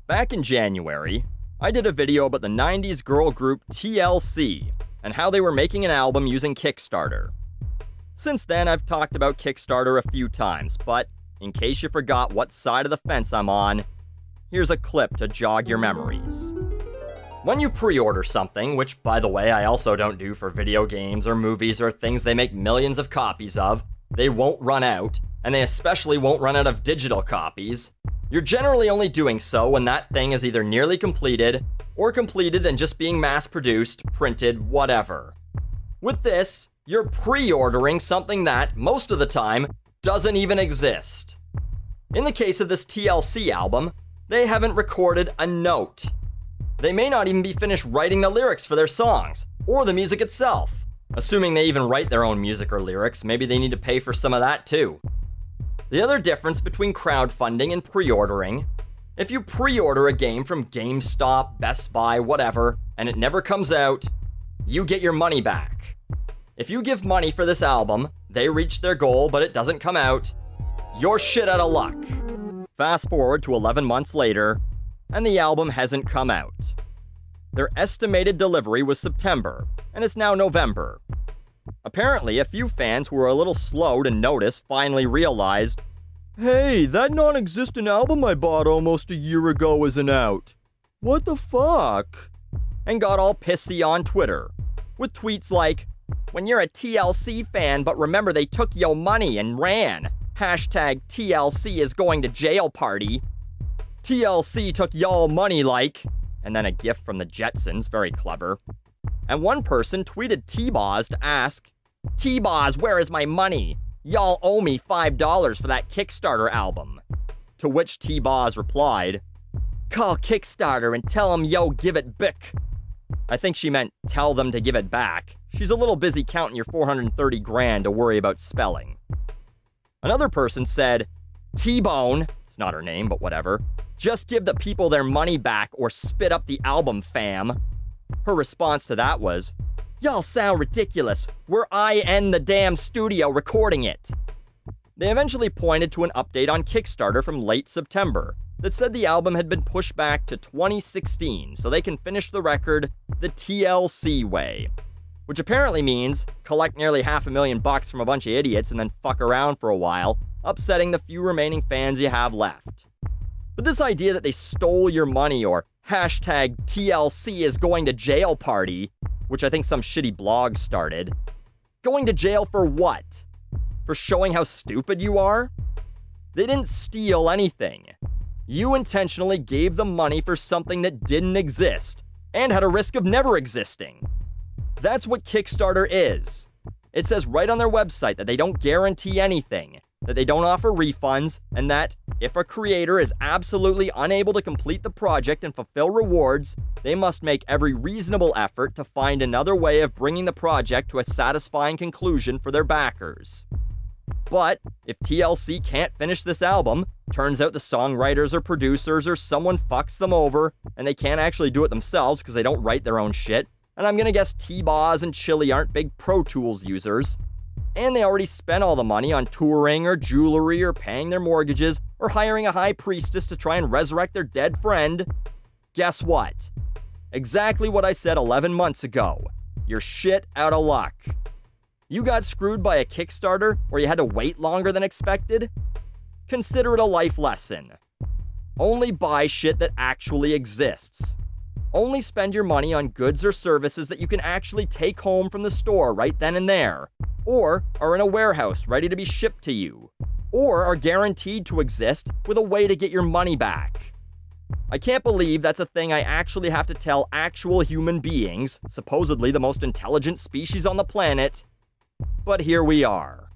Back in January, I did a video about the 90s girl group TLC and how they were making an album using Kickstarter. Since then, I've talked about Kickstarter a few times, but in case you forgot what side of the fence I'm on, here's a clip to jog your memories. When you pre-order something, which by the way I also don't do for video games or movies or things they make millions of copies of, they won't run out, and they especially won't run out of digital copies. You're generally only doing so when that thing is either nearly completed, or completed and just being mass-produced, printed, whatever. With this, you're pre-ordering something that, most of the time, doesn't even exist. In the case of this TLC album, they haven't recorded a note. They may not even be finished writing the lyrics for their songs, or the music itself. Assuming they even write their own music or lyrics, maybe they need to pay for some of that too. The other difference between crowdfunding and pre-ordering: if you pre-order a game from GameStop, Best Buy, whatever, and it never comes out, you get your money back. If you give money for this album, they reach their goal but it doesn't come out, you're shit out of luck. Fast forward to 11 months later, and the album hasn't come out. Their estimated delivery was September, and it's now November. Apparently, a few fans who were a little slow to notice finally realized, "Hey, that non-existent album I bought almost a year ago isn't out. What the fuck?" And got all pissy on Twitter, with tweets like, "When you're a TLC fan but remember they took yo money and ran, hashtag TLC is going to jail party. TLC took y'all money like," and then a gif from the Jetsons, very clever. And one person tweeted T-Boz to ask, "T-Boz, where is my money? Y'all owe me $5 for that Kickstarter album." To which T-Boz replied, "Call Kickstarter and tell them yo give it back." I think she meant tell them to give it back. She's a little busy counting your 430 grand to worry about spelling. Another person said, "T-Bone," it's not her name, but whatever, "just give the people their money back or spit up the album, fam." Her response to that was, "Y'all sound ridiculous. We're in the damn studio recording it." They eventually pointed to an update on Kickstarter from late September that said the album had been pushed back to 2016 so they can finish the record the TLC way. Which apparently means collect nearly $500,000 from a bunch of idiots and then fuck around for a while, upsetting the few remaining fans you have left. But this idea that they stole your money or hashtag TLC is going to jail party, which I think some shitty blog started. Going to jail for what? For showing how stupid you are? They didn't steal anything. You intentionally gave them money for something that didn't exist and had a risk of never existing. That's what Kickstarter is. It says right on their website that they don't guarantee anything, that they don't offer refunds, and that if a creator is absolutely unable to complete the project and fulfill rewards, they must make every reasonable effort to find another way of bringing the project to a satisfying conclusion for their backers. But if TLC can't finish this album, turns out the songwriters or producers or someone fucks them over, and they can't actually do it themselves because they don't write their own shit, and I'm gonna guess T-Boz and Chili aren't big Pro Tools users, and they already spent all the money on touring or jewelry or paying their mortgages or hiring a high priestess to try and resurrect their dead friend, guess what? Exactly what I said 11 months ago. You're shit out of luck. You got screwed by a Kickstarter or you had to wait longer than expected? Consider it a life lesson. Only buy shit that actually exists. Only spend your money on goods or services that you can actually take home from the store right then and there, or are in a warehouse ready to be shipped to you, or are guaranteed to exist with a way to get your money back. I can't believe that's a thing I actually have to tell actual human beings, supposedly the most intelligent species on the planet, but here we are.